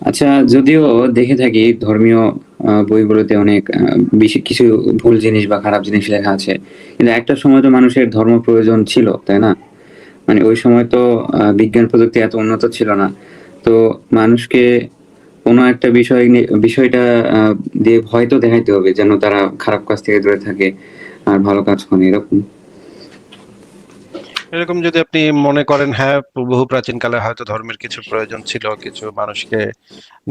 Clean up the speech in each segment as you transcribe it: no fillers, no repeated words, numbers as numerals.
আচ্ছা, যদিও দেখে থাকি ধর্মীয় বইগুলোতে অনেক বেশি কিছু ভুল জিনিস বা খারাপ জিনিস লেখা আছে। কিন্তু একটা সময় তো মানুষের ধর্ম প্রয়োজন ছিল, তাই না? মানে ওই সময় তো বিজ্ঞান প্রযুক্তি এত উন্নত ছিল না। তো মানুষকে কোনো একটা বিষয়টা দিয়ে ভয় তো দেখাইতে হবে যেন তারা খারাপ কাজ থেকে দূরে থাকে আর ভালো কাজ করে, এরকম। এরকম যদি আপনি মনে করেন, হ্যাঁ, বহু প্রাচীন কালে হয়তো ধর্মের কিছু প্রয়োজন ছিল, কিছু মানুষকে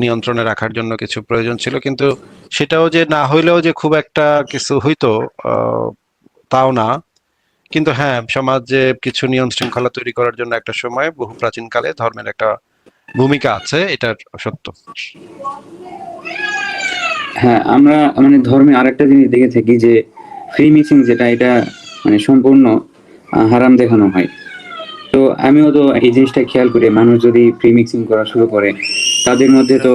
নিয়ন্ত্রণে রাখার জন্য কিছু প্রয়োজন ছিল, কিন্তু সেটাও যে না হইলেও যে খুব একটা কিছু হইতো, আহ, তাও না। কিন্তু হ্যাঁ, সমাজে কিছু নিয়ম শৃঙ্খলা তৈরি করার জন্য একটা সময় বহু প্রাচীন কালে ধর্মের একটা ভূমিকা আছে, এটার সত্য। হ্যাঁ, আমরা মানে ধর্মে আরেকটা জিনিস দেখে থাকি যে ফ্রি মিক্সিং যেটা, এটা মানে সম্পূর্ণ হারাম দেখানো হয়। তো আমিও তো এই জিনিসটা খেয়াল করি, মানুষ যদি প্রি মিক্সিং করা শুরু করে তাদের মধ্যে তো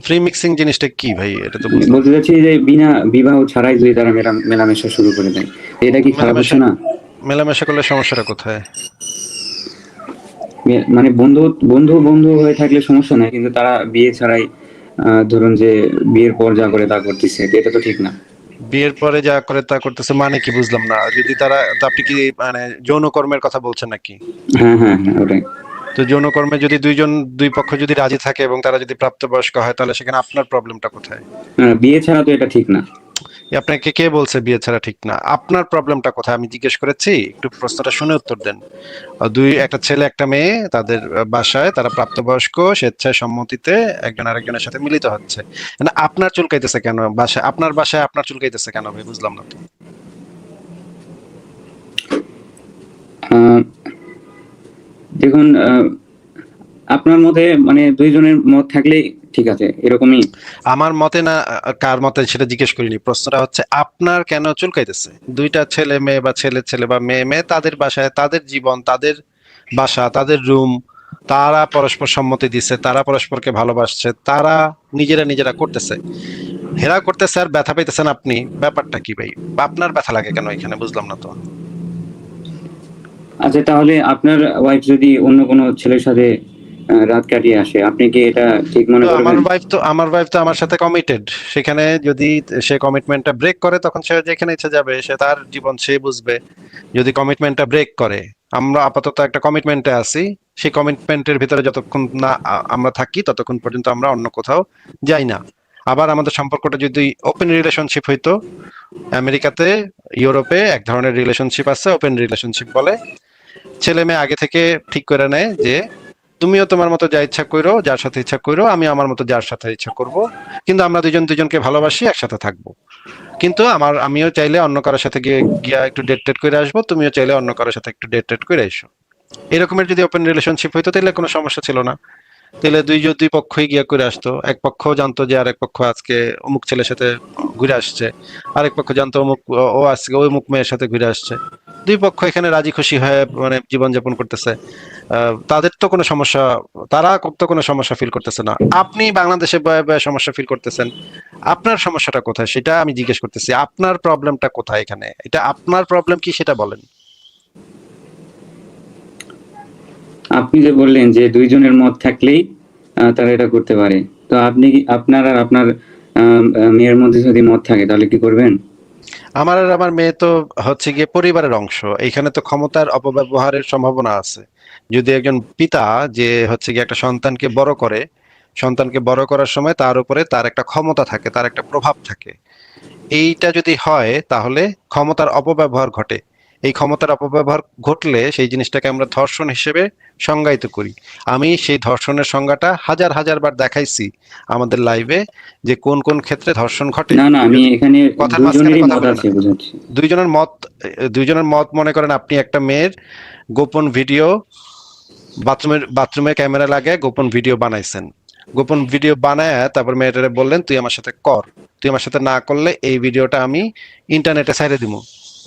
ফ্রি মিক্সিং জিনিসটা কি ভাই, এটা তো মানে বুঝলাম বলতে না। চাচ্ছি যে বিনা বিবাহ ছাড়াই যদি তারা মেলামেশা শুরু করে দেয়, এটা কি খারাপ হচ্ছে মেলামেশা না? মেলামেশা করলে সমস্যাটা কোথায়? মানে বন্ধু বন্ধু বন্ধু হয়ে থাকলে সমস্যা নাই, কিন্তু তারা বিয়ে ছাড়াই ধরুন যে বিয়ের পর যা করে তা করতেছে, এটা তো ঠিক না। বিয়ের পরে যা করে তা করতেছে মানে কি, বুঝলাম না। যদি তারা, তো আপনি কি মানে যৌন কর্মের কথা বলছেন নাকি? হ্যাঁ, হ্যাঁ, হ্যাঁ, ওটাই। তো যৌন কর্মে যদি দুই পক্ষ যদি রাজি থাকে এবং তারা যদি প্রাপ্তবয়স্ক হয়, তাহলে সেখানে আপনার প্রবলেমটা কোথায়? বিয়ে ছাড়া তো এটা ঠিক না। আপনাকে কে বলছে বিয়ে ছাড়া ঠিক না? আপনার প্রবলেমটা কোথায় আমি জিজ্ঞেস করেছি, একটু প্রশ্নটা শুনে উত্তর দেন। একটা ছেলে একটা মেয়ে, তাদের বাসায় তারা প্রাপ্তবয়স্ক, স্বেচ্ছায় সম্মতিতে একজন আরেকজনের সাথে মিলিত হচ্ছে। না, আপনার চুলকাইতেছে কেন বাসায়? আপনার বাসায় আপনার চুলকাইতেছে কেন ভাই, বুঝলাম না তো। আহ, দেখুন, আপনার মতে মানে দুইজনের মত থাকলেই ঠিক আছে, এরকমই। আমার মতে না, কার মতে সেটা জিজ্ঞেস করিনি। প্রশ্নটা হচ্ছে আপনার কেন চুলকাইতেছে? দুইটা ছেলে মেয়ে বা ছেলে ছেলে বা মেয়ে মেয়ে, তাদের বাসায় তাদের জীবন, তাদের বাসা, তাদের রুম, তারা পরস্পর সম্মতি দিচ্ছে, তারা পরস্পরকে ভালোবাসছে, তারা নিজেরা নিজেরা করতেছে, হেরা করতেছে, আর ব্যথা পাইতেছেন আপনি। ব্যাপারটা কি ভাই? আপনার ব্যথা লাগে কেন এখানে, বুঝলাম না তো। আচ্ছা, তাহলে আপনার ওয়াইফ যদি অন্য কোনো ছেলের সাথে রাত কাটিয়ে আসে, আপনি কি এটা ঠিক মনে তো করবেন? আমার ওয়াইফ তো আমার সাথে কমিটেড। সেখানে যদি সে কমিটমেন্টটা ব্রেক করে, তখন সে যেখানে ইচ্ছে যাবে, সে তার জীবন সে বুঝবে। যদি কমিটমেন্টটা ব্রেক করে, আমরা আপাতত একটা কমিটমেন্টে আছি, সেই কমিটমেন্টের ভিতরে যতক্ষণ না আমরা থাকি, ততক্ষণ পর্যন্ত আমরা অন্য কোথাও যাই না। আবার আমাদের সম্পর্কটা যদি ওপেন রিলেশনশিপ হইতো, আমেরিকাতে, ইউরোপে এক ধরনের রিলেশনশিপ আছে, ওপেন রিলেশনশিপ বলে। ছেলে মেয়ে আগে থেকে ঠিক করে নেয় যে তুমিও তোমার মতো যা ইচ্ছা করো, যার সাথে ইচ্ছা করো, আমি আমার মতো যার সাথে ইচ্ছা করব, কিন্তু আমরা দুজন দুজনকে ভালোবাসি, একসাথে থাকবো। কিন্তু আমিও চাইলে অন্য কারোর সাথে গিয়া একটু ডেট টেট করে আসবো, তুমিও চাইলে অন্য কারোর সাথে একটু ডেট টেট করে এসো। এরকমের যদি ওপেন রিলেশনশিপ হইতো, তাহলে কোনো সমস্যা ছিল না। তাহলে দুই পক্ষই গিয়া করে আসতো। এক পক্ষ জানতো যে আরেক পক্ষ আজকে অমুক ছেলের সাথে ঘুরে আসছে, আরেক পক্ষ জানতো ও আজকে ওই অমুক মেয়ের সাথে ঘুরে আসছে। দুই পক্ষ এখানে রাজি খুশি হয়ে মানে জীবনযাপন করতেছে। তাদের তো কোনো সমস্যা, তারা তো কোনো সমস্যা ফিল করতেছে না। আপনি বাংলাদেশে বয়ে বয়ে সমস্যা ফিল করতেছেন। আপনার সমস্যাটা কোথায় সেটা আমি জিজ্ঞেস করতেছি। আপনার প্রবলেমটা কোথায় এখানে? এটা আপনার প্রবলেম কি সেটা বলেন। আপনি যে বললেন যে দুইজনের মত থাকলেই তারা এটা করতে পারে। তো আপনি কি, আপনার আর আপনার মেয়ের মধ্যে যদি মত থাকে তাহলে কি করবেন? আমার আর আমার মেয়ে তো হচ্ছে গিয়ে পরিবারের অংশ। এখানে তো ক্ষমতার অপব্যবহারের সম্ভাবনা আছে। যদি একজন পিতা, যে হচ্ছে গিয়ে একটা সন্তানকে বড় করে, সন্তানকে বড় করার সময় তার উপরে তার একটা ক্ষমতা থাকে, তার একটা প্রভাব থাকে। এইটা যদি হয়, তাহলে ক্ষমতার অপব্যবহার ঘটে। এই ক্ষমতার অপব্যবহার ঘটলে সেই জিনিসটাকে আমরা ধর্ষণ হিসেবে সংজ্ঞায়িত করি। আমি সেই ধর্ষণের সংজ্ঞাটা হাজার হাজার বার দেখাইছি আমাদের লাইভে, যে কোন কোন ক্ষেত্রে ধর্ষণ ঘটে। না, না, আমি যদি এখানে কথার মাঝখানে দুইজনেরই কথা মত বলেন না। আছে, বুঝাচ্ছি। দুইজনের মত, মনে করেন আপনি একটা মেয়ের গোপন ভিডিও, বাথরুমে ক্যামেরা লাগে গোপন ভিডিও বানাইছেন। গোপন ভিডিও বানায় তারপর মেয়েটারে বললেন তুই আমার সাথে কর, তুই আমার সাথে না করলে এই ভিডিওটা আমি ইন্টারনেটে ছাইড়ে দিবো।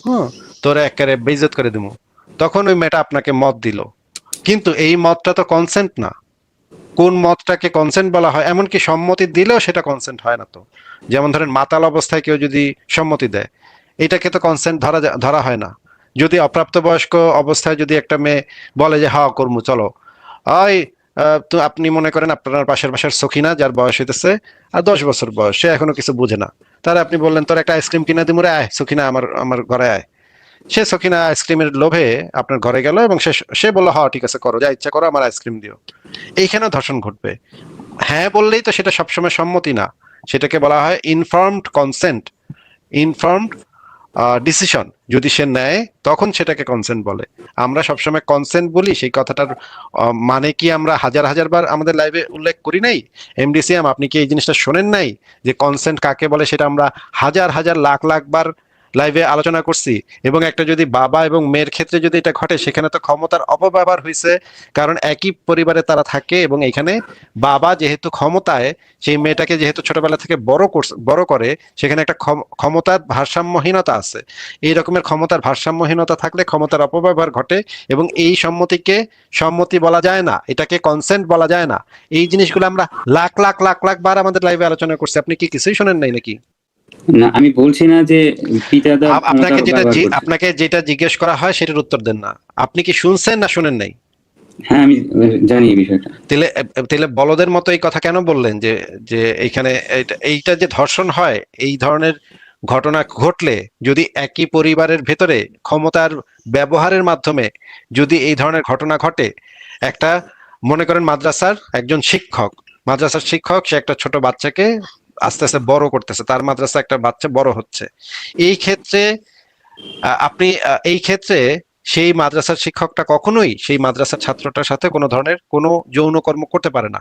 হ্যাঁ, তোরে একেবারে বেইজ্জত করে দিবো। তখন ওই মেয়েটা আপনাকে মত দিল, কিন্তু এই মতটা তো কনসেন্ট না। কোন মতটাকে কনসেন্ট বলা হয়? এমনকি সম্মতি দিলেও সেটা কনসেন্ট হয় না তো। যেমন ধরেন মাতাল অবস্থায় কেউ যদি সম্মতি দেয়, এটাকে তো কনসেন্ট ধরা হয় না। যদি অপ্রাপ্তবয়স্ক অবস্থায় যদি একটা মেয়ে বলে যে হ্যাঁ করমু চলো, ওই তো আপনি মনে করেন আপনার পাশের বাসার সখিনা, যার বয়স হইতেছে আর 10 বছর বয়স, সে এখনো কিছু বুঝে না। তার আপনি বললেন তোর একটা আইসক্রিম কিনা দিমু রে, আয় সখিনা আমার আমার ঘরে আয়। সে সখিনা আইসক্রিমের লোভে আপনার ঘরে গেল এবং সে সে বললো হ্যাঁ ঠিক আছে করো, যা ইচ্ছা করো, আমার আইসক্রিম দিও। এইখানেও ধর্ষণ ঘটবে। হ্যাঁ বললেই তো সেটা সবসময় সম্মতি না, সেটাকে বলা হয় ইনফর্মড কনসেন্ট, ইনফর্মড ডিসিশন। যদি সে নেয় তখন সেটাকে কনসেন্ট বলে। আমরা সবসময় কনসেন্ট বলি, সেই কথাটার মানে কি আমরা হাজার হাজার বার আমাদের লাইভে উল্লেখ করি নাই? এমডিসিএম, আপনি কি এই জিনিসটা শোনেন নাই যে কনসেন্ট কাকে বলে? সেটা আমরা হাজার হাজার লাখ লাখ বার লাইভে আলোচনা করছি। এবং একটা যদি বাবা এবং মেয়ের ক্ষেত্রে যদি এটা ঘটে, সেখানে তো ক্ষমতার অপব্যবহার হয়েছে, কারণ একই পরিবারে তারা থাকে এবং এখানে বাবা যেহেতু ক্ষমতায়, সেই মেয়েটাকে যেহেতু ছোটবেলা থেকে বড় করে, সেখানে একটা ক্ষমতার ভারসাম্যহীনতা আছে। এই রকমের ক্ষমতার ভারসাম্যহীনতা থাকলে ক্ষমতার অপব্যবহার ঘটে, এবং এই সম্মতিকে সম্মতি বলা যায় না, এটাকে কনসেন্ট বলা যায় না। এই জিনিসগুলো আমরা লাখ লাখ লাখ লাখ বার আমাদের লাইভে আলোচনা করছি, আপনি কি কিছুই শোনেন নাই নাকি? না, আমি বলছি না যে পিতাদার ক্ষমতা ব্যবহার করছে। আপনাকে যেটা জিজ্ঞেস করা হয় সেটার উত্তর দেন না। আপনি কি শুনছেন না শুনেন নাই? হ্যাঁ, আমি জানি এই বিষয়টা। তাহলে তাহলে বলদের মতো এই কথা কেন বললেন যে যে এইখানে এইটা যে ধর্ষণ হয়, এই ধরনের ঘটনা ঘটলে যদি একই পরিবারের ভেতরে ক্ষমতার ব্যবহারের মাধ্যমে যদি এই ধরনের ঘটনা ঘটে, একটা মনে করেন মাদ্রাসার একজন শিক্ষক, মাদ্রাসার শিক্ষক, সে একটা ছোট বাচ্চাকে আস্তে আস্তে বড় করতেছে, তার মাদ্রাসা একটা বাচ্চা বড় হচ্ছে। এই ক্ষেত্রে আপনি এই ক্ষেত্রে সেই মাদ্রাসার শিক্ষকটা কখনোই সেই মাদ্রাসার ছাত্রটার সাথে কোনো ধরনের কোনো যৌন কর্ম করতে পারে না।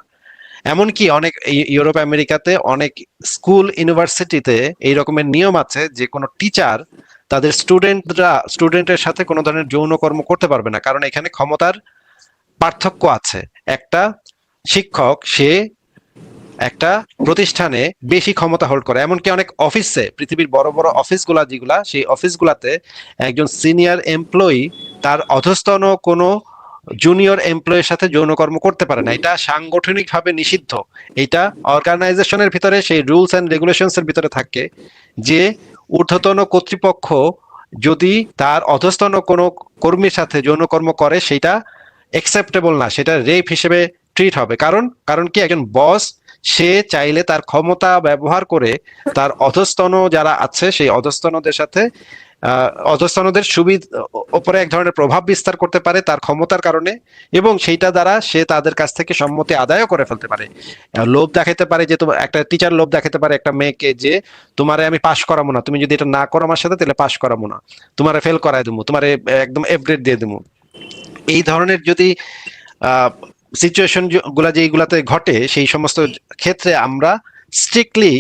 এমনকি অনেক ইউরোপ আমেরিকাতে অনেক স্কুল ইউনিভার্সিটিতে এই রকমের নিয়ম আছে যে কোনো টিচার তাদের স্টুডেন্টের সাথে কোনো ধরনের যৌন কর্ম করতে পারবে না, কারণ এখানে ক্ষমতার পার্থক্য আছে। একটা শিক্ষক সে একটা প্রতিষ্ঠানে বেশি ক্ষমতা হোল্ড করে, এমনকি অনেক অফিসে, পৃথিবীর বড় বড় অফিসগুলা যেগুলা, সেই অফিসগুলাতে একজন সিনিয়র এমপ্লয়ি তার অধস্তন কোনো জুনিয়র এমপ্লয়ির সাথে যৌনকর্ম করতে পারে না, এটা সাংগঠনিকভাবে নিষিদ্ধ। এটা অর্গানাইজেশনের ভিতরে সেই রুলস এন্ড রেগুলেশনস এর ভিতরে থাকে যে ঊর্ধ্বতন কর্তৃপক্ষ যদি তার অধস্তন কোনো কর্মীর সাথে যৌনকর্ম করে, সেটা অ্যাকসেপ্টেবল না, সেটা রেপ হিসেবে ট্রিট হবে। কারণ কারণ কি, একজন বস সে চাইলে তার ক্ষমতা ব্যবহার করে তার অধস্তন যারা আছে সেই অধস্তনদের সাথে অধস্তনদের সুবিধা উপরে এক ধরনের প্রভাব বিস্তার করতে পারে তার ক্ষমতার কারণে, এবং সেইটা দ্বারা সে তাদের কাছ থেকে সম্মতি আদায়ও করে ফেলতে পারে। লোভ দেখাতে পারে, যে তোমার একটা টিচার লোভ দেখাতে পারে একটা মেয়েকে যে তোমারে আমি পাশ করাবো না, তুমি যদি এটা না করো আমার সাথে তাহলে পাশ করাবো না, তোমারে ফেল করায় দেবো, তোমারে একদম এফ গ্রেড দিয়ে দেবো। এই ধরনের যদি সিচুয়েশন গুলা যেগুলাতে ঘটে, সেই সমস্ত ক্ষেত্রে আমরা স্ট্রিক্টলি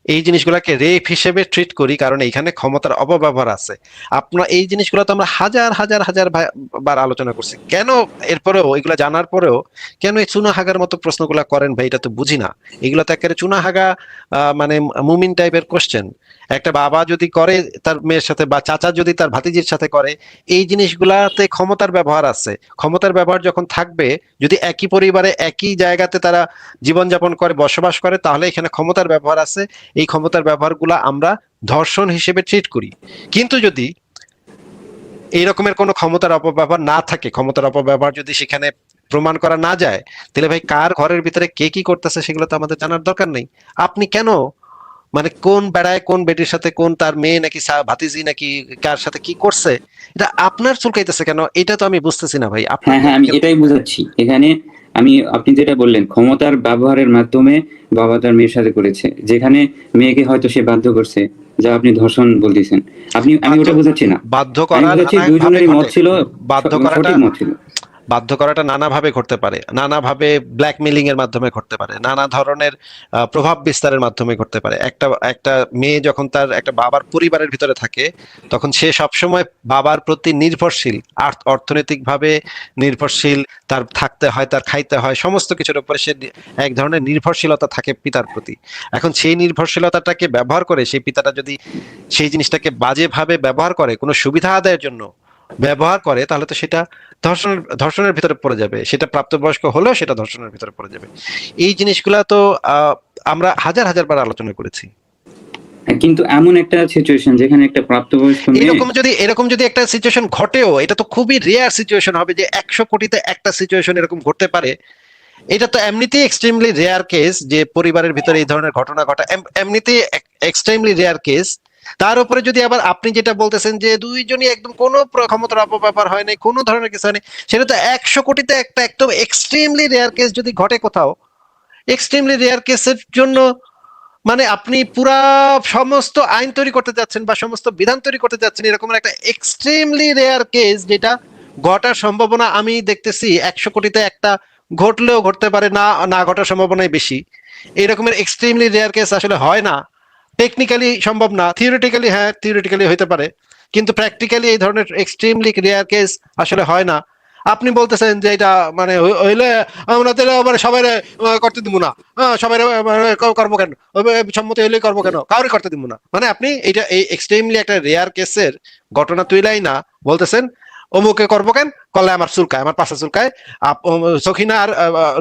এই জিনিসগুলোকে রেপ হিসেবে ট্রিট করি, কারণ এইখানে ক্ষমতার অপব্যবহার আছে। আপনার এই জিনিসগুলো তো আমরা হাজার হাজার হাজার বার আলোচনা করছি, কেন এরপরেও এগুলা জানার পরেও কেন এই চুনাহাগার মতো প্রশ্নগুলা করেন ভাই? এটা তো বুঝি না। এগুলো তো একেবারে চুনাহাগা, মানে মুমিন টাইপের কোশ্চেন। একটা বাবা যদি করে তার মেয়ের সাথে, বা চাচা যদি তার ভাতিজির সাথে করে, এই জিনিসগুলাতে ক্ষমতার ব্যবহার আছে। ক্ষমতার ব্যবহার যখন থাকবে, যদি একই পরিবারে একই জায়গাতে তারা জীবনযাপন করে, বসবাস করে, তাহলে এখানে ক্ষমতার ব্যবহার আছে। এই ক্ষমতার ব্যবহারগুলো আমরা ধর্ষণ হিসেবে ট্রিট করি। কিন্তু যদি এই রকমের কোনো ক্ষমতার অপব্যবহার না থাকে, ক্ষমতার অপব্যবহার যদি সেখানে প্রমাণ করা না যায়, তাহলে ভাই কার ঘরের ভিতরে কে কি করতেছে সেগুলো তো আমাদের জানার দরকার নেই। আপনি কেন, মানে কোন বেড়ায় কোন বেটির সাথে, কোন তার মেয়ে নাকি ভাতিজি নাকি কার সাথে কি করছে, এটা আপনার চুলকাইতেছে কেন? এটা তো আমি বুঝতেছি না ভাই। আপনার হ্যাঁ, আমি এটাই বুঝাচ্ছি এখানে। আপনি যেটা বললেন ক্ষমতার ব্যবহারের মাধ্যমে বাবা তার মেয়ের সাথে করেছে, যেখানে মেয়েকে হয়তো সে বাধ্য করছে, যা আপনি ধর্ষণ বলতেছেন। আমি ওটা বুঝাচ্ছি না। বাধ্য আমি করা বুঝাচ্ছি দুইজনেরই মত ছিল, বাধ্য সঠিক মত ছিল। বাধ্য করাটা নানাভাবে ঘটতে পারে, নানাভাবে ব্ল্যাকমেলিং এর মাধ্যমে ঘটতে পারে, নানা ধরনের প্রভাব বিস্তারের মাধ্যমে ঘটতে পারে। একটা একটা মেয়ে যখন তার একটা বাবার পরিবারের ভিতরে থাকে, তখন সে সবসময় বাবার প্রতি নির্ভরশীল, অর্থনৈতিকভাবে নির্ভরশীল, তার থাকতে হয়, তার খাইতে হয়, সমস্ত কিছুর উপরে সে এক ধরনের নির্ভরশীলতা থাকে পিতার প্রতি। এখন সেই নির্ভরশীলতাটাকে ব্যবহার করে সেই পিতাটা যদি সেই জিনিসটাকে বাজেভাবে ব্যবহার করে, কোনো সুবিধা আদায়ের জন্য ব্যবহার করে, তাহলে তো সেটা ধর্ষণের ভিতরে পড়ে যাবে। সেটা প্রাপ্তবয়স্ক হলেও সেটা ধর্ষণের ভিতরে পড়ে যাবে। এই জিনিসগুলা তো আমরা হাজার হাজার বার আলোচনা করেছি। কিন্তু এমন একটা সিচুয়েশন যেখানে একটা প্রাপ্তবয়স্ক মেয়ে, এরকম যদি একটা সিচুয়েশন ঘটেও, এটা তো খুবই রেয়ার সিচুয়েশন হবে যে 100 কোটিতে একটা সিচুয়েশন এরকম ঘটতে পারে। এটা তো এমনিতেই এক্সট্রিমলি রেয়ার কেস যে পরিবারের ভিতরে এই ধরনের ঘটনা ঘটা, এমনিতেই এক্সট্রিমলি রেয়ার কেস। তার উপরে যদি আবার আপনি যেটা বলতেছেন যে দুইজনই একদম কোনো ক্ষমতার অপব্যবহার হয় নাই, কোনো ধরনের কিছু হয়নি, সেটা তো 100 কোটিতে একটা একদম এক্সট্রিমলি রেয়ার কেস যদি ঘটে কোথাও, এক্সট্রিমলি রেয়ার কেসের জন্য মানে আপনি পুরা সমস্ত আইন তৈরি করতে যাচ্ছেন বা সমস্ত বিধান তৈরি করতে যাচ্ছেন এরকম একটা এক্সট্রিমলি রেয়ার কেস যেটা ঘটার সম্ভাবনা আমি দেখতেছি 100 কোটিতে একটা ঘটলেও ঘটতে পারে, না না ঘটার সম্ভাবনাই বেশি। এরকমের এক্সট্রিমলি রেয়ার কেস আসলে হয় না, টেকনিক্যালি সম্ভব না, থিওরিটিক্যালি হ্যাঁ থিওরিটিক্যালি হইতে পারে, কিন্তু প্র্যাকটিক্যালি এই ধরনের এক্সট্রিমলি রেয়ার কেস আসলে হয় না। আপনি বলতেছেন যে এটা মানে হইলে আমরা তাহলে আবার সবাই করতে দিব না, সবাই করবো কেন, সম্মতি হইলেই করবো কেন, কাউরে করতে দিব না, মানে আপনি এটা এই এক্সট্রিমলি একটা রেয়ার কেসের ঘটনা তুইলাই না বলতেছেন অমুকে করবো কেন, করলে আমার চুলকায়, আমার পাশা চুলকায়, সখিনা আর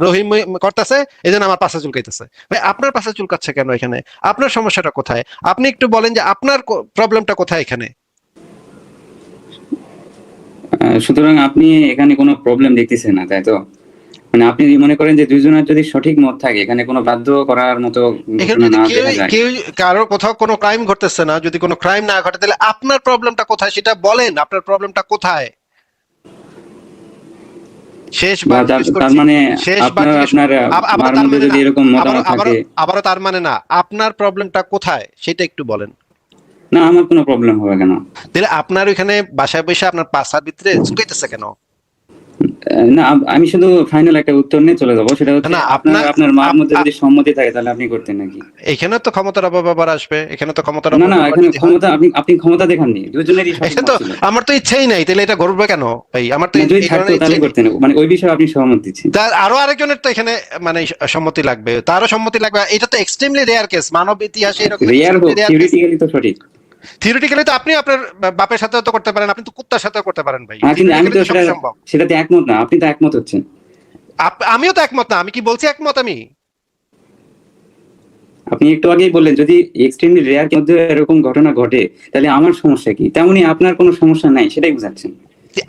রহিম করতেছে এই জন্য আমার পাশা চুলকাইতেছে। ভাই আপনার পাশা চুলকাচ্ছে কেন এখানে, আপনার সমস্যাটা কোথায়, আপনি একটু বলেন যে আপনার প্রবলেমটা কোথায় এখানে। সুতরাং আপনি এখানে কোনো প্রবলেম দেখতেছেন না, তাই তো? মানে আপনি মনে করেন যে দুইজনের যদি সঠিক মত থাকে, এখানে কোনো বাধ্য করার মতো এখানে ঘটনা যদি না কেউ দেখা যায়। কেউ কারোর কোথাও কোনো ক্রাইম ঘটতেছে না, যদি কোনো ক্রাইম না ঘটে তাহলে আপনার প্রবলেমটা কোথায় সেটা বলেন, আপনার প্রবলেমটা কোথায়। বা শেষবার তার জিজ্ঞেস তার করছি, মানে শেষবার আপনার জিজ্ঞেস, আপনার আবারও মার তার মধ্যে মানে যদি না, এরকম আবারও মতামত আবারও থাকে। আবারও তার মানে না, আপনার প্রবলেমটা কোথায় সেটা একটু বলেন। না, আমার কোনো প্রবলেম হবে কেন? তাহলে আপনার ওইখানে বাসায় বসে আপনার পাশার ভিতরে চুকাইতেছে কেন? না, আমি শুধু ফাইনাল একটা উত্তর নিয়ে চলে যাবো, সেটা হচ্ছে না আপনার আপনার আপনার মার মধ্যে যদি সম্মতি থাকে তাহলে আপনি করতেন নাকি? এখানে তো ক্ষমতার অপব্যবহার আসবে, এখানে তো ক্ষমতার না, না, অপব্যবহার এখানে যদি হয়, ক্ষমতা আপনি ক্ষমতা দেখাননি, দুজনেরই সঠিক এখানে মত তো ছিল। আমার তো ইচ্ছেই নাই, তাহলে এটা ঘটবে কেন ভাই, আমার তো না, যদি এই থাকতো ধরনের তাহলে ইচ্ছেই নেই। করতেন, মানে ওই বিষয়ে আপনি সহমত দিচ্ছেন। তার আরো আরেকজনের তো এখানে মানে সম্মতি লাগবে, তারও সম্মতি লাগবে, এটা তো এক্সট্রিমলি রেয়ার কেস মানব ইতিহাসে, এরকম রেয়ার এক্সট্রিমলি হোক, রেয়ার কেস। থিওরিটিক্যালি তো সঠিক। থিওরিটিক্যালি তো আপনি আপনার বাপের সাথেও তো করতে পারেন, আপনি তো কুত্তার সাথেও করতে পারেন ভাই, কিন্তু আমি থিওরিটিক্যালি তো তো সেটা সবই সম্ভব। সেটাতে একমত না, আপনি তো একমত হচ্ছেন। আমিও তো একমত না, আমি কি বলছি একমত আমি। আপনি একটু আগেই বললেন যদি এক্সট্রিমলি রেয়ার মধ্যে এরকম ঘটনা ঘটে তাহলে আমার সমস্যা কি, তেমনি আপনার কোনো সমস্যা নাই, সেটাই বুঝাচ্ছেন।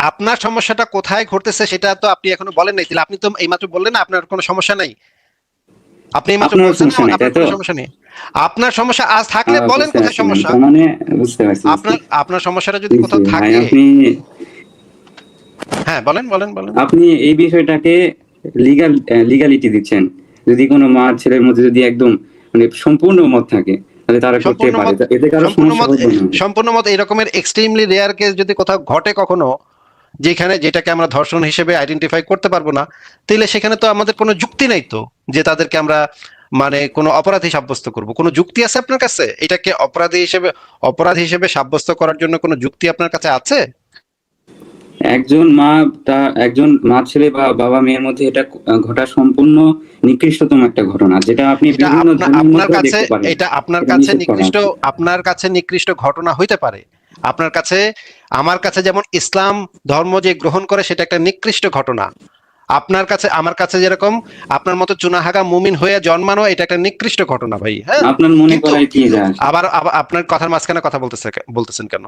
আপনার সমস্যাটা কোথায় ঘটতেছে সেটা তো আপনি এখনো বলেন নাই, তাহলে আপনি তো এইমাত্র বললেন না আপনার কোনো সমস্যা নাই, আপনি এইমাত্র আপনারও বলছেন না সমস্যা নাই, আপনার তাই তো? কোনো সমস্যা নেই। আপনার সমস্যা আজ থাকলে বলেন বুঝতে কোথায় পারছি ম্যাম, সমস্যা। তার মানে বুঝতে পারছি, বুঝতে আপনার আপনার সমস্যাটা যদি বুঝছি কোথাও ভাই। থাকে, আপনি হ্যাঁ বলেন বলেন বলেন। আপনি এই বিষয়টাকে লিগালিটি দিচ্ছেন। যদি কোনো মা ছেলের মধ্যে যদি একদম মানে সম্পূর্ণ মত থাকে তাহলে তারা করতে সম্পূর্ণ পারে, মত, এতে কারো সম্পূর্ণ সমস্যা মত, হবে না। সম্পূর্ণ মত এরকমের এক্সট্রিমলি রেয়ার কেস যদি কোথাও ঘটে কখনো, যেখানে যেটাকে আমরা ধর্ষণ হিসেবে আইডেন্টিফাই করতে পারবো না, তাহলে সেখানে তো আমাদের কোনো যুক্তি নাই তো, যে তাদেরকে আমরা মানে কোনো অপরাধী সাব্যস্ত করব, কোনো যুক্তি আছে আপনার কাছে এটাকে অপরাধ হিসেবে সাব্যস্ত করার জন্য কোনো যুক্তি আপনার কাছে আছে? একজন মা ছেলে বা বাবা মেয়ের মধ্যে এটা ঘটা সম্পূর্ণ নিকৃষ্টতম একটা ঘটনা, যেটা আপনি এটা বিভিন্ন ধর্মের আপনার মধ্যেও কাছে, দেখতে পারেন। এটা আপনার এটা কাছে নিষেধ করা নিকৃষ্ট, আছে। আপনার কাছে নিকৃষ্ট ঘটনা হইতে পারে, আপনার কাছে, আমার কাছে যেমন ইসলাম ধর্ম যে গ্রহণ করে সেটা একটা নিকৃষ্ট ঘটনা, আপনার কাছে আমার কাছে যেরকম আপনার মতো চুনাহাগা মুমিন হয়ে জন্মানো এটা একটা নিকৃষ্ট ঘটনা ভাই, হ্যাঁ। আপনার মনে কিন্তু করায় কি কিন্তু যায় আসে? আবার আবার আপনার কথার মাঝখানে কথা বলতেছেন কেন?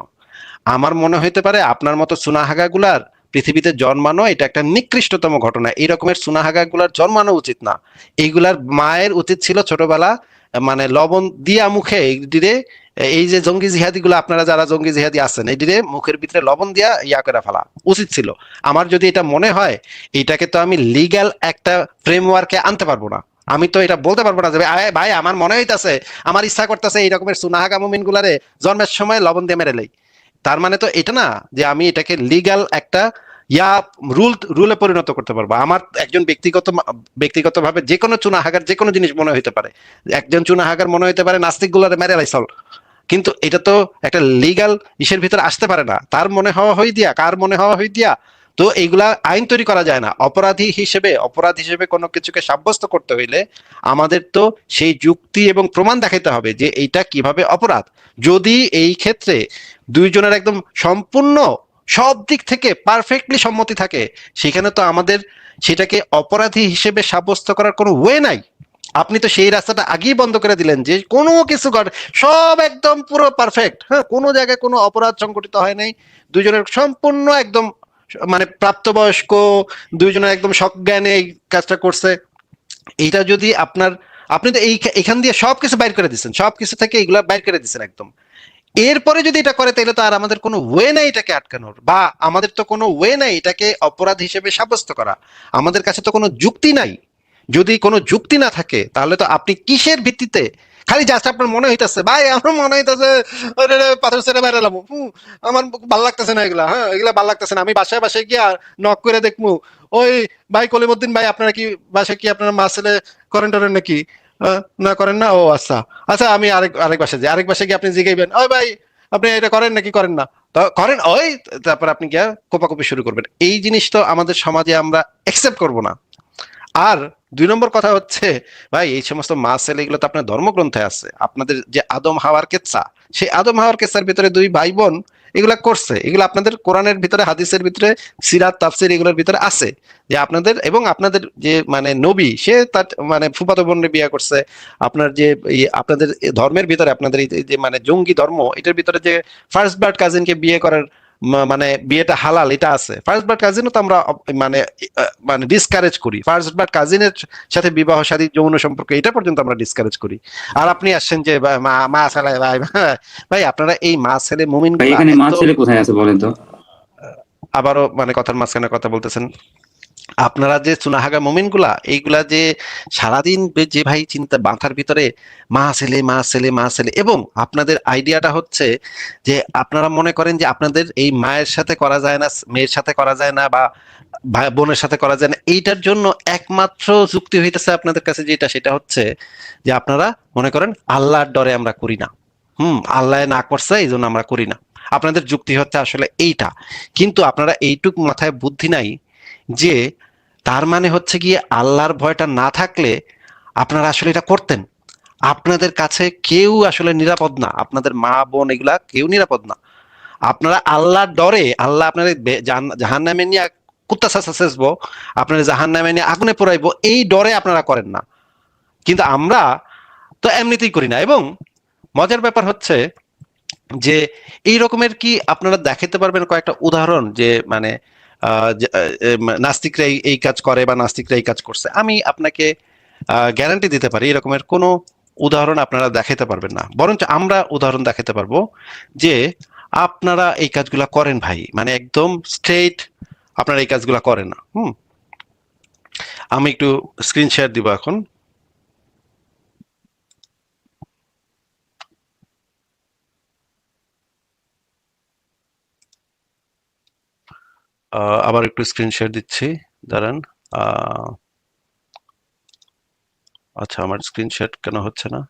আমার মনে হইতে পারে আপনার মতো চুনাহাগা গুলার পৃথিবীতে জন্মানো এটা একটা নিকৃষ্টতম ঘটনা, এই রকমের চুনাহাগা গুলার জন্মানো উচিত না। এইগুলার মায়ের উচিত ছিল ছোটবেলা মানে লবণ দিয়া মুখে এইদিরে, এই যে জঙ্গি জিহাদি গুলো আপনারা যারা জঙ্গি জিহাদি আছেন এইদিরে মুখের ভিতরে লবণ দিয়া ইয়া করে ফেলা উচিত ছিল। আমার যদি এটা মনে হয়, এটাকে তো আমি লিগ্যাল একটা ফ্রেমওয়ার্কে আনতে পারবো না, আমি তো এটা বলতে পারবো না যে ভাই আমার মনে হইতাছে, আমার ইচ্ছা করতেছে এই রকমের সুনাহাগা মুমিন গুলারে জন্মের সময় লবণ দিয়ে মেরে লেই। তার মানে তো এটা না যে আমি এটাকে লিগ্যাল একটা ইয়া রুলে পরিণত করতে পারবো। আমার একজন ব্যক্তিগতভাবে যে কোনো চুনাহাগার যে কোনো জিনিস মনে হইতে পারে, একজন চুনাহাগার মনে হইতে পারে নাস্তিক গুলারে মেরে লাইছল, কিন্তু এটা তো একটা লিগ্যাল ইসের ভিতরে আসতে পারে না, তার মনে হওয়া হই দিয়া, কার মনে হওয়া হই দিয়া। তো এইগুলা আইন তৈরি করা যায় না, অপরাধ হিসেবে কোনো কিছুকে সাব্যস্ত করতে হইলে আমাদের তো সেই যুক্তি এবং প্রমাণ দেখাইতে হবে যে এইটা কিভাবে অপরাধ। যদি এই ক্ষেত্রে দুইজনের একদম সম্পূর্ণ সব দিক থেকে পারফেক্টলি সম্মতি থাকে, সেখানে তো আমাদের সেটাকে অপরাধী হিসেবে সাব্যস্ত করার কোনো ওয়ে নাই। আপনি তো সেই রাস্তাটা আগেই বন্ধ করে দিলেন যে কোনো কিছু সব একদম পুরো পারফেক্ট, হ্যাঁ কোনো জায়গায় কোনো অপরাধ সংঘটিত হয় নাই, দুইজনের সম্পূর্ণ একদম মানে প্রাপ্তবয়স্ক, দুইজনের একদম সজ্ঞানে এই কাজটা করছে, এইটা যদি আপনি তো এখান দিয়ে সবকিছু বাইর করে দিচ্ছেন, সবকিছু থেকে এগুলা বাইর করে দিচ্ছেন একদম। এরপরে যদি এটা করে তাহলে তো আর আমাদের কোনো ওয়ে নাই এটাকে আটকানোর, বা আমাদের তো কোনো ওয়ে নাই এটাকে অপরাধ হিসেবে সাব্যস্ত করা। আমাদের কাছে তো কোনো যুক্তি নাই। যদি কোনো যুক্তি না থাকে তাহলে তো আপনি কিসের ভিত্তিতে, খালি জাস্ট আপনার মনে হইতাছে ভাই, আমার মনে হইতাছে পাথর ছেড়ে বেড়ালাম, আমার ভালো লাগতেছে না এগুলা, হ্যাঁ এগুলা ভালো লাগতেছে না, আমি বাসায় বাসায় গিয়ে নক করে দেখবো, ওই ভাই কলিমুদ্দিন ভাই আপনারা কি বাসায় কি আপনারা মা ছেলে করেন টরেন নাকি? না করেন না, ও আচ্ছা আচ্ছা, আমি আরেক আরেক বাসায় যাই, আরেক বাসায় গিয়ে আপনি জিগাইবেন, ওই ভাই আপনি এটা করেন নাকি করেন না, তো করেন ওই, তারপর আপনি গিয়ে কোপাকুপি শুরু করবেন। এই জিনিস তো আমাদের সমাজে আমরা একসেপ্ট করব না। আর 2 নম্বর কথা হচ্ছে, ভাই এই সমস্ত মাস ছেলে এগুলো তো আপনার ধর্মগ্রন্থে আছে। আপনাদের যে আদম হাওয়ার কেচ্ছা, সেই আদম হাওয়ার কেচ্ছার ভিতরে 2 ভাই বোন এগুলা করছে, এগুলো আপনাদের কোরআনের ভিতরে, হাদিসের ভিতরে, সিরাত তাফসির এগুলোর ভিতরে আছে, যে আপনাদের এবং আপনাদের যে মানে নবী সে তার মানে ফুফাতো বোনকে বিয়ে করছে। আপনার যে আপনাদের ধর্মের ভিতরে, আপনাদের এই যে মানে জঙ্গি ধর্ম, এটার ভিতরে যে ফার্স্ট ব্লাড কাজিনকে বিয়ে করার মানে বিয়েটা হালাল এটা আছে। ফার্স্ট ব্লাড কাজিনও তো আমরা মানে মানে ডিসকারেজ করি, ফার্স্ট ব্লাড কাজিনের সাথে বিবাহ শাদী যৌন সম্পর্ক এটা পর্যন্ত আমরা ডিসকারেজ করি। আর আপনি আসছেন যে মা মা ছেলে ভাই, ভাই আপনারা এই মা ছেলে মুমিন ভাই গুলা এখানে মাছ একদম, ছেলে কোথায় আছে বলেন তো? আবারও মানে কথার মাঝখানে কথা বলতেছেন। আপনারা যে চুনাহাগা মুমিন গুলা, এইগুলা যে সারাদিন যে ভাই চিন্তা মাথার ভিতরে মা ছেলে মা ছেলে মা ছেলে, এবং আপনাদের আইডিয়াটা হচ্ছে যে আপনারা মনে করেন যে আপনাদের এই মায়ের সাথে করা যায় না, মেয়ের সাথে করা যায় না, বা ভাই বোনের সাথে করা যায় না, এইটার জন্য একমাত্র যুক্তি হইতেছে আপনাদের কাছে যেটা, সেটা হচ্ছে যে আপনারা মনে করেন আল্লাহর ডরে আমরা করি না, আল্লাহ না করছে এই জন্য আমরা করি না। আপনাদের যুক্তি হচ্ছে আসলে এইটা। কিন্তু আপনারা এইটুক মাথায় বুদ্ধি নাই যে তার মানে হচ্ছে গিয়ে আল্লাহর ভয়টা না থাকলে আপনারা আসলে এটা করতেন। আপনাদের কাছে কেউ আসলে নিরাপদ না, আপনাদের মা বোন এগুলা কেউ নিরাপদ না। আপনারা আল্লাহর ডরে, আল্লাহ আপনাদের জাহান নামে নিয়ে কুত্তা চাচা চেঁচবো, আপনার জাহান নামে নিয়ে আগুনে পোড়াইবো, এই ডরে আপনারা করেন না। কিন্তু আমরা তো এমনিতেই করি না। এবং মজার ব্যাপার হচ্ছে যে এই রকমের কি আপনারা দেখাতে পারবেন কয়েকটা উদাহরণ যে মানে নাস্তিকরা এই কাজ করে বা নাস্তিকরা এই কাজ করছে? আমি আপনাকে গ্যারান্টি দিতে পারি এরকমের কোনো উদাহরণ আপনারা দেখাতে পারবেন না, বরঞ্চ আমরা উদাহরণ দেখাতে পারবো যে আপনারা এই কাজগুলা করেন ভাই, মানে একদম স্ট্রেট আপনারা এই কাজগুলা করেন না। আমি একটু স্ক্রিন শেয়ার দিব এখন। আবার একটু স্ক্রিন শেয়ার দিচ্ছি, দাঁড়ান। আচ্ছা, আমার স্ক্রিন শেয়ার কেন হচ্ছে না?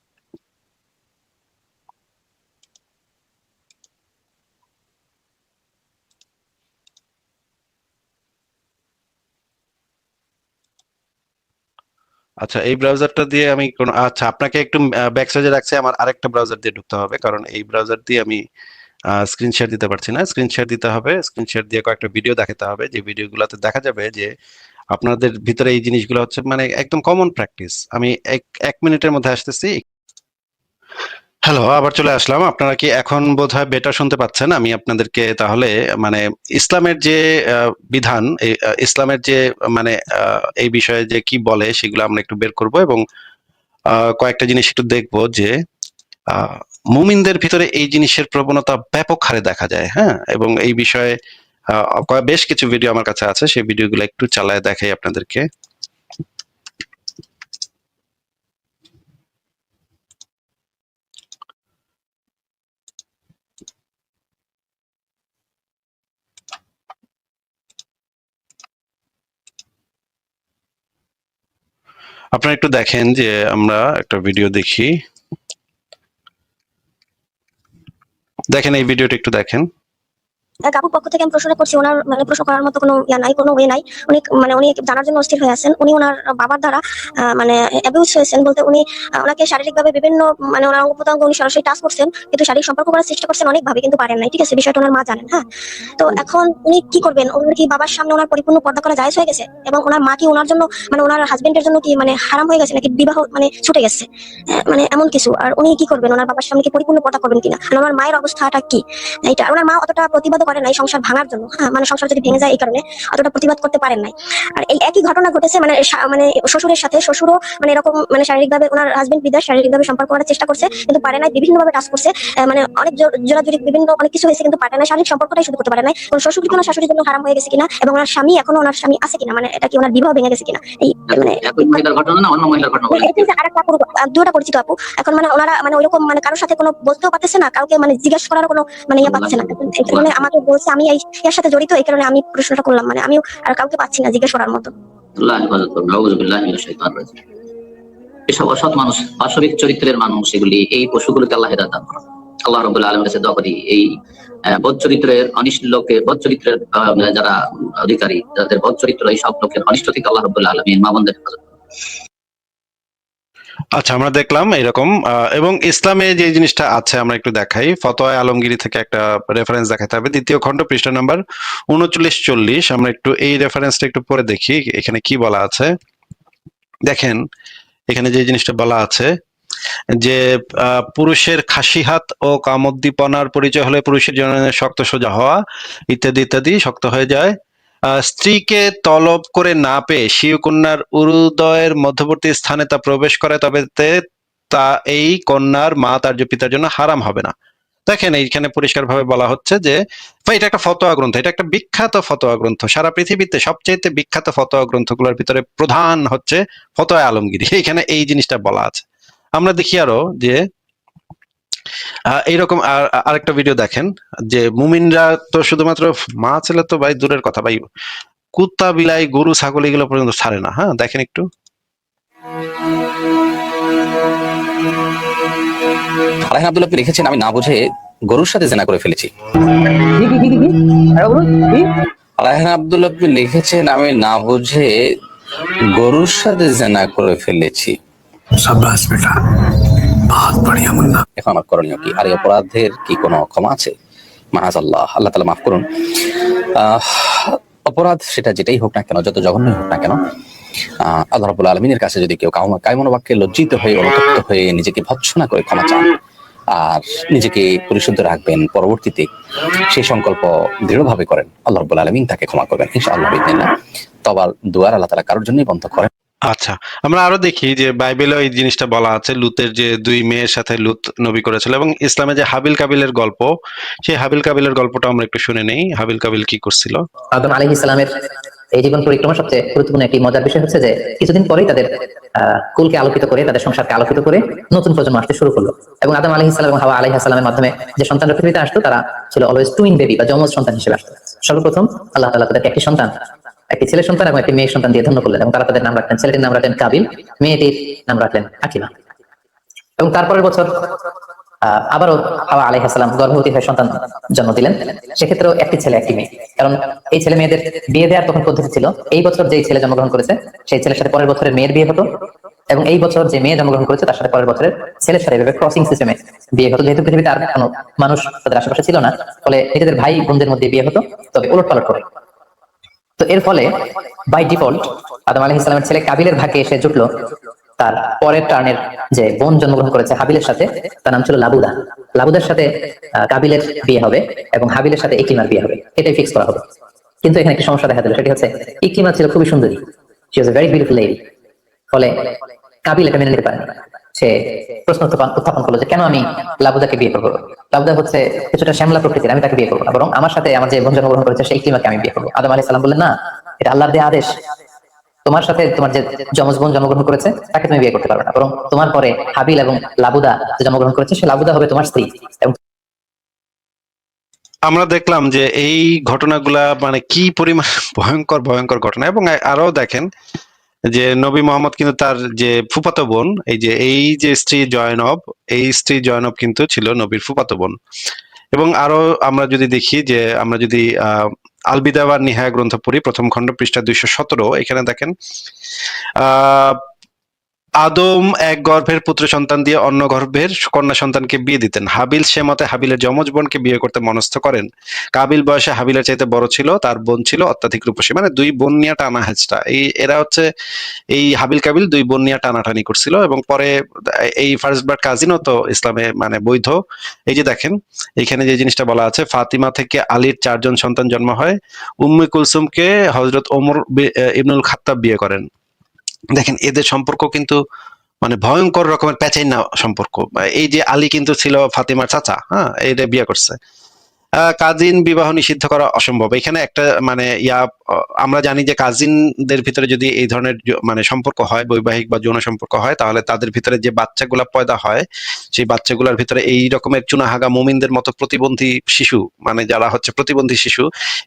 আচ্ছা, এই ব্রাউজারটা দিয়ে আমি কোন, আচ্ছা আপনাকে একটু ব্যাক সাইডে রাখছি, আমার আরেকটা ব্রাউজার দিয়ে ঢুকতে হবে, কারণ এই ব্রাউজার দিয়ে আমি স্ক্রিন শেয়ার দিতে পারছি না। স্ক্রিন শেয়ার দিতে হবে, স্ক্রিন শেয়ার দিয়ে কয়েকটা ভিডিও দেখাতে হবে, যে ভিডিওগুলোতে দেখা যাবে যে আপনাদের ভিতরে এই জিনিসগুলো হচ্ছে মানে একদম কমন প্র্যাকটিস। আমি এক মিনিটের মধ্যে আসতেছি। হ্যালো, আবার চলে আসলাম। আপনারা কি এখন বোধহয় বেটার শুনতে পাচ্ছেন? আমি আপনাদেরকে তাহলে মানে ইসলামের যে বিধান, ইসলামের যে মানে এই বিষয়ে যে কি বলে সেগুলো আমরা একটু বের করব, এবং কয়েকটা জিনিস একটু দেখব যে আহ, মুমিনদের ভিতরে এই জিনিসের প্রবণতা ব্যাপক হারে দেখা যায়। হ্যাঁ, এবং এই বিষয়ে বেশ কিছু ভিডিও আমার কাছে আছে, সেই ভিডিওগুলো একটু চালায় দেখাই আপনাদেরকে। আপনারা একটু দেখেন যে আমরা একটা ভিডিও দেখি, দেখেন এই ভিডিওটা একটু দেখেন। কাকুর পক্ষ থেকে আমি প্রশ্ন করছি, ওনার মানে প্রশ্ন করার মতো কোনো ইয়া নাই, কোনো ওয়ে নাই। উনি মানে উনি জানার জন্য অস্থির হয়ে আছেন। উনি ওনার বাবার দ্বারা মানে অ্যাবিউজ হয়েছেন, বলতে উনি ওনাকে শারীরিকভাবে বিভিন্ন মানে ওনার অঙ্গ প্রত্যঙ্গ উনি সরাসরি টাচ করছেন, কিন্তু শারীরিক সম্পর্ক করার চেষ্টা করছেন অনেকভাবে, কিন্তু পারেন নাই। ঠিক আছে, বিষয়টা ওনার মা জানেন। হ্যাঁ, তো এখন উনি কি করবেন? ওনার কি বাবার সামনে ওনার পরিপূর্ণ পর্দা করা জায়েজ হয়ে গেছে? এবং ওনার মা কি ওনার জন্য মানে ওনার হাজবেন্ডের জন্য কি মানে হারাম হয়ে গেছে, নাকি বিবাহ মানে ছুটে গেছে? মানে এমন কিছু। আর উনি কি করবেন? ওনার বাবার সামনে কি পরিপূর্ণ পর্দা করবেন কিনা? আর ওনার মায়ের অবস্থাটা কি? এটা ওনার মা অতটা প্রতিবাদ করে নাই সংসার ভাঙার জন্য, হ্যাঁ মানে সংসার যদি ভেঙে যায় এই কারণে অতটা প্রতিবাদ করতে পারেন নাই। আর এই একই ঘটনা ঘটেছে মানে মানে শ্বশুরের সাথে, শ্বশুরও মানে এরকম মানে শারীরিকভাবে ওনার হাজবেন্ড বিদেশ, শারীরিকভাবে সম্পর্ক করার চেষ্টা করছে কিন্তু পারে নাই, বিভিন্নভাবে টাচ করছে, মানে অনেক জোরাজুরি বিভিন্ন অনেক কিছু হয়েছে কিন্তু পারে নাই, শারীরিক সম্পর্কটাই শুধু করতে পারে নাই। কোন শ্বশুর কি ওনার শাশুড়ির জন্য হারাম হয়ে গেছে কিনা এবং ওনার স্বামী এখনো ওনার স্বামী আছে কিনা, মানে এটা কি ওনার বিবাহ ভেঙে গেছে কিনা, এই মানে একই মহিলার ঘটনা না অন্য মহিলার ঘটনা বলেন? এটা আরেকটা আপু, দুটো পরিচিত আপু। এখন মানে ওনারা মানে ওইরকম মানে কারোর সাথে কোনো বলতেও পারতেছে না, কাউকে মানে জিজ্ঞাসা করার কোনো মানে ইয়ে পাচ্ছে না। এই কারণে আমাকে বলছে আমি এর সাথে জড়িত, এই কারণে আমি প্রশ্নটা করলাম, মানে আমিও আর কাউকে পাচ্ছি না জিজ্ঞেস করার মতো। আল্লাহ হেফাজত করুন। আউযু বিল্লাহি মিনাশ শাইতানির রাজিম। এসব অসৎ মানুষ, পাশবিক চরিত্রের মানুষ, এগুলি এই পশুগুলোকে আল্লাহ হেদায়েত দান করুন। আল্লাহ রাব্বুল আলামিনের কাছে দোয়া করি এই বদ চরিত্রের অনিষ্ট লোকে, বদ চরিত্রের যারা অধিকারী, যাদের বদ চরিত্র, এই সব লোকের অনিষ্ট থেকে আল্লাহ রাব্বুল আলামিন মা বোনদের হেফাজত করুন। আচ্ছা, আমরা দেখলাম এরকম এবং ইসলামে যে জিনিসটা আছে আমরা একটু দেখাই। ফতোয়া আলমগীরি থেকে একটা রেফারেন্স দেখাতে হবে, 2য় খণ্ড পৃষ্ঠা নাম্বার 39-40। আমরা একটু এই রেফারেন্সটা একটু পরে দেখি এখানে কি বলা আছে। দেখেন এখানে যে জিনিসটা বলা আছে যে পুরুষের খাসি হাত ও কামোদ্দীপনার পরিচয় হলে পুরুষের জন্য শক্ত সোজা হওয়া ইত্যাদি ইত্যাদি শক্ত হয়ে যায়। স্ত্রীকে তলব করে না পেয়ে স্বীয় কন্যার উরুদয়ের মধ্যবর্তী স্থানে তা প্রবেশ করে, তবে তা এই কন্যার মা তার পিতার জন্য হারাম হবে না। দেখেন এইখানে পরিষ্কারভাবে বলা হচ্ছে যে এটা একটা ফতোয়া গ্রন্থ, এটা একটা বিখ্যাত ফতোয়া গ্রন্থ, সারা পৃথিবীতে সবচেয়ে বিখ্যাত ফতোয়া গ্রন্থগুলোর ভিতরে প্রধান হচ্ছে ফতোয়া আলমগীরি। এখানে এই জিনিসটা বলা আছে। আমরা দেখি আরো যে এইরকম আরেকটা ভিডিও দেখেন যে মুমিনরা তো শুধুমাত্র মা ছেলে তো ভাই দূরের কথা, ভাই কুত্তা বিলাই গরু ছাগল এগুলো পর্যন্ত ছাড়ে না। হ্যাঁ দেখেন একটু। আলাইহান আব্দুল্লাহ আপনি লিখেছেন আমি না বুঝে গরুর সাথে জেনা করে ফেলেছি। আলাইহান আব্দুল্লাহ আপনি লিখেছেন আমি না বুঝে গরুর সাথে জেনা করে ফেলেছি। शाबाश बेटा, बहुत बढ़िया मुन्ना। এখন আমার করণীয় কি? আর এই অপরাধের কি কোনো ক্ষমা আছে? মাআযাল্লাহ, আল্লাহ তাআলা মাফ করুন। অপরাধ সেটা যেটাই হোক না কেন, যত জঘন্যই হোক না কেন, আল্লাহ রাব্বুল আলামিনের কাছে যদি কেউ কায়মনোবাক্যে লজ্জিত হয়ে, অনুতপ্ত হয়ে নিজেকে ভৎসনা করে ক্ষমা চান আর নিজেকে পরিশুদ্ধ রাখবেন, পরবর্তীতে সেই সংকল্প দৃঢ়ভাবে করেন, আল্লাহ রাব্বুল আলামিন তাকে ক্ষমা করবেন ইনশাআল্লাহ বিইذنিল্লাহ। তওবার দুয়ার আল্লাহ তাআলা কারোর জন্যই বন্ধ করেন। আচ্ছা, আমরা আরো দেখি যে বাইবেলে এই জিনিসটা বলা আছে, লুতের যে 2 মেয়ের সাথে লুত নবী করেছিল, এবং ইসলামে যে হাবিল কাবিলের গল্প, সেই হাবিল কাবিলের গল্পটা আমরা একটু শুনে নেই। হাবিল কাবিল কি করছিল? আদম আলাইহিস সালামের এই জীবন পরিক্রমার সবচেয়ে গুরুত্বপূর্ণ একটি মজার বিষয় হচ্ছে যে কিছুদিন পরেই তাদের কুলকে আলোকিত করে, তাদের সংসারকে আলোকিত করে নতুন প্রজন্ম আসতে শুরু করলো। এবং আদম আলাইহিস সালাম এবং হাওয়া আলাইহিস সালামের মাধ্যমে যে সন্তানরা পৃথিবীতে আসতো তারা ছিল অলওয়েজ টুইন বেবি বা যমজ সন্তান হিসেবে আসতো। সর্বপ্রথম আল্লাহ তাআলা তাদেরকে একটি সন্তান, একটি ছেলে সন্তান এবং একটি মেয়ে সন্তান দিয়ে ধন্য করলেন, এবং তারা তাদের নাম রাখলেন, ছেলেটির নাম রাখলেন কাবিল, মেয়েটির নাম রাখলেন আকিলা। এবং তারপরের বছর আবারও হাওয়া আলাইহিস সালাম গর্ভবতী হয়ে সন্তান জন্ম দিলেন। সেক্ষেত্রেও একটি ছেলে একটি মেয়ে, কারণ এই ছেলে মেয়েদের বিয়ে দেওয়ার তখন পদ্ধতি ছিল এই বছর যেই ছেলে জন্মগ্রহণ করেছে সেই ছেলের সাথে পরের বছরের মেয়ের বিয়ে হতো, এবং এই বছর যে মেয়ে জন্মগ্রহণ করেছে তার সাথে পরের বছরের ছেলের সাথে এভাবে ক্রসিং সিস্টেমে বিয়ে হতো। যেহেতু পৃথিবীতে আর কোনো মানুষ তাদের আশেপাশে ছিল না, ফলে নিজেদের ভাই বোনদের মধ্যে বিয়ে হতো, তবে ওলট পালট করে। তো এর ফলে বাই ডিফল্ট আদম আলাইহিস সালামের ছেলে কাবিলের ভাগ্যে এসে জুটলো তার পরের টার্নের যে বোন জন্মগ্রহণ করেছে হাবিলের সাথে, তার নাম ছিল লাবুদা। লাবুদার সাথে কাবিলের বিয়ে হবে এবং হাবিলের সাথে ইকরিমার বিয়ে হবে, এটাই ফিক্স করা হবে। কিন্তু এখানে একটি সমস্যা দেখা দিল, সেটি হচ্ছে ইকরিমা ছিল খুবই সুন্দরী, she was a very beautiful lady. ফলে কাবিল এটা মেনে নিতে পারেনি। সে প্রশ্ন উত্থাপন করলো যে কেন আমি লাবুদাকে বিয়ে করবো? লাবুদা হচ্ছে কিছুটা শ্যামলা প্রকৃতির, আমি তাকে বিয়ে করবো না, বরং আমার সাথে আমার যে বোন জন্মগ্রহণ করেছে সেই ইকরিমাকে আমি বিয়ে করবো। আদম আলাইহিস সালাম বললেন, না, এটা আল্লাহর দেয়া আদেশ, তোমার সাথে তোমার যে যমজ বোন জন্মগ্রহণ করেছে তাকে তুমি বিয়ে করতে পারবে না, বরং তোমার পরে হাবিল এবং লাবুদা যে জন্মগ্রহণ করেছে সে লাবুদা হবে তোমার স্ত্রী। এবং আমরা দেখলাম যে এই ঘটনাগুলা মানে কি পরিমাণ ভয়ঙ্কর ভয়ঙ্কর ঘটনা। এবং আরো দেখেন যে নবী মোহাম্মদ কিন্তু তার যে ফুফাতো বোন, এই যে স্ত্রী জয়নব, এই স্ত্রী জয়নব কিন্তু ছিল নবীর ফুফাতো বোন। এবং আরো আমরা যদি দেখি যে আমরা যদি আল বিদায়া ওয়ান নিহায়া গ্রন্থ পড়ি, 1ম খণ্ড পৃষ্ঠা 217, এখানে দেখেন আদম এক গর্ভের পুত্র সন্তান দিয়ে অন্য গর্ভের কন্যা সন্তানকে বিয়ে দিতেন। হাবিল সে মতে হাবিলের যমজ বোনকে বিয়ে করতে মনস্থ করেন। কাবিল বয়সে হাবিলের চাইতে বড় ছিল, তার বোন ছিল অত্যাধিক রূপসী। মানে দুই বোন নিয়ে টানা হেঁচড়া। এরা হচ্ছে এই হাবিল কাবিল দুই বোন নিয়ে টানাটানি করছিল, এবং পরে এই ফার্স্ট ব্লাড কাজিনও তো ইসলামে মানে বৈধ। এই যে দেখেন এখানে যে জিনিসটা বলা আছে, ফাতিমা থেকে আলীর 4 জন সন্তান জন্ম হয়। উম্মে কুলসুমকে হযরত ওমর ইবনুল খাত্তাব বিয়ে করেন। দেখেন এদের সম্পর্ক কিন্তু মানে ভয়ঙ্কর রকমের প্যাচাই না সম্পর্ক। এই যে আলী কিন্তু ছিল ফাতিমার চাচা, হ্যাঁ, এটা বিয়ে করছে। কাজিন বিবাহ নিষিদ্ধ করা অসম্ভব। এখানে একটা মানে আমরা জানি যে কাজিনদের ভিতরে যদি এই ধরনের মানে সম্পর্ক হয়, বৈবাহিক বা যৌন সম্পর্ক হয়, তাহলে তাদের ভিতরে যে বাচ্চাগুলা পয়দা হয়, সেই বাচ্চাগুলোর ভিতরে এই রকমের চুনাহাগা মুমিনদের মতো প্রতিবন্ধী শিশু, মানে যারা হচ্ছে প্রতিবন্ধী শিশু,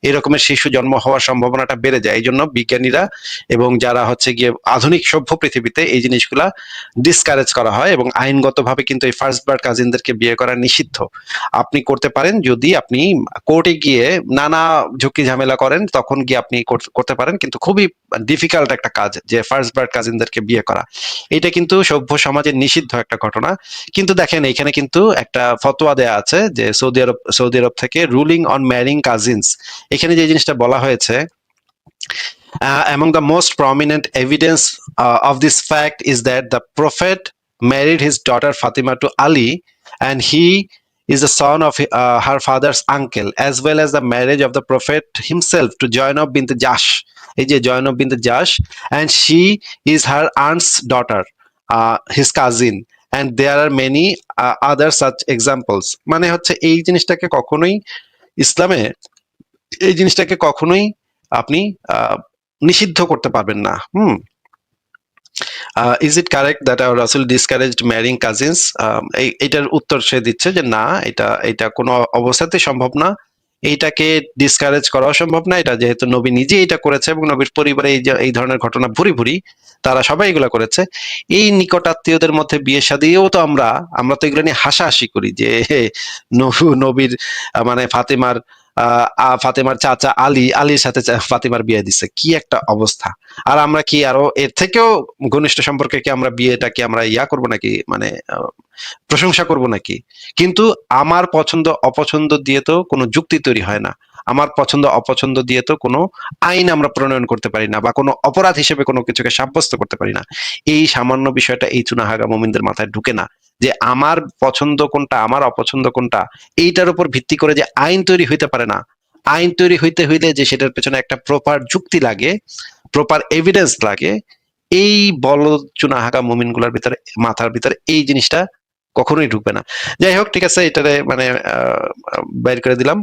এই রকমের শিশু জন্ম হওয়ার সম্ভাবনাটা বেড়ে যায়। এই জন্য বিজ্ঞানীরা এবং যারা হচ্ছে গিয়ে আধুনিক সভ্য পৃথিবীতে এই জিনিসগুলা ডিসকারেজ করা হয়, এবং আইনগতভাবে কিন্তু এই ফার্স্ট ব্লাড কাজিনদেরকে বিয়ে করা নিষিদ্ধ। আপনি করতে পারেন যদি আপনি কোর্টে গিয়ে নানা ঝুঁকি ঝামেলা করেন, তখন গিয়ে আপনি করতে পারেন, কিন্তু খুবই ডিফিকাল্ট একটা কাজ যে ফার্স্ট ব্লাড কাজিনদেরকে বিয়ে করা। এটা কিন্তু সভ্য সমাজে নিষিদ্ধ একটা ঘটনা। কিন্তু দেখেন এখানে কিন্তু একটা ফতোয়া দেয়া আছে যে সৌদি আরব থেকে রুলিং অন ম্যারিং কাজিনস। এখানে যে জিনিসটা বলা হয়েছে, among the most prominent evidence of this fact is that the Prophet married his daughter Fatima to Ali, and he is the son of her father's uncle, as well as the marriage of the Prophet himself to Zainab bint Jahsh. এই যে Zainab bint Jahsh, and she is her aunt's daughter, his cousin, and there are many other such examples. মানে হচ্ছে এই জিনিসটাকে কখনোই ইসলামে এই জিনিসটাকে কখনোই আপনি নিষিদ্ধ করতে পারবেন না। Is it correct that our রাসূল ডিসকারেজড ম্যারিং কাজিনস? এটার উত্তর সে দিচ্ছে যে না, এটা কোনো অবস্থাতেই সম্ভব না। এইটাকে ডিসকারেজ করা সম্ভব না। এটা যেহেতু নবী নিজে এটা করেছে এবং নবীর পরিবারে এই ধরনের ঘটনা ভুরি ভুরি, তারা সবাই এগুলো করেছে। এই নিকট আত্মীয়দের মধ্যে বিয়ে শাদীও তো আমরা তো এগুলো নিয়ে হাসাহাসি করি যে নবীর মানে ফাতেমার চাচা আলীর সাথে ফাতেমার বিয়ে দিছে, কি একটা অবস্থা। আর আমরা কি আরো এর থেকেও ঘনিষ্ঠ সম্পর্কে কি আমরা বিয়েটাকে আমরা করব নাকি, মানে প্রশংসা করব নাকি? কিন্তু আমার পছন্দ অপছন্দ দিয়ে তো কোনো যুক্তি তৈরি হয় না। আমার পছন্দ অপছন্দ দিয়ে তো কোনো আইন আমরা প্রণয়ন করতে পারি না, বা কোনো অপরাধ হিসেবে কোনো কিছুকে সাব্যস্ত করতে পারি না। এই সামান্য বিষয়টা এই চুনাহাগা মুমিনদের মাথায় ঢুকে না, যে আমার পছন্দ কোনটা আমার অপছন্দ কোনটা এইটার উপর ভিত্তি করে যে আইন তৈরি হইতে পারে না। আইন তৈরি হইতে হইলে যে সেটার পেছনে একটা প্রপার যুক্তি লাগে, প্রপার এভিডেন্স লাগে। এই বলদ চুনাহাগা মুমিনগুলোর ভিতরে মাথার ভিতরে এই জিনিসটা কখনোই ঢুকবে না। যাই হোক, ঠিক আছে, এটারে মানে বের করে দিলাম।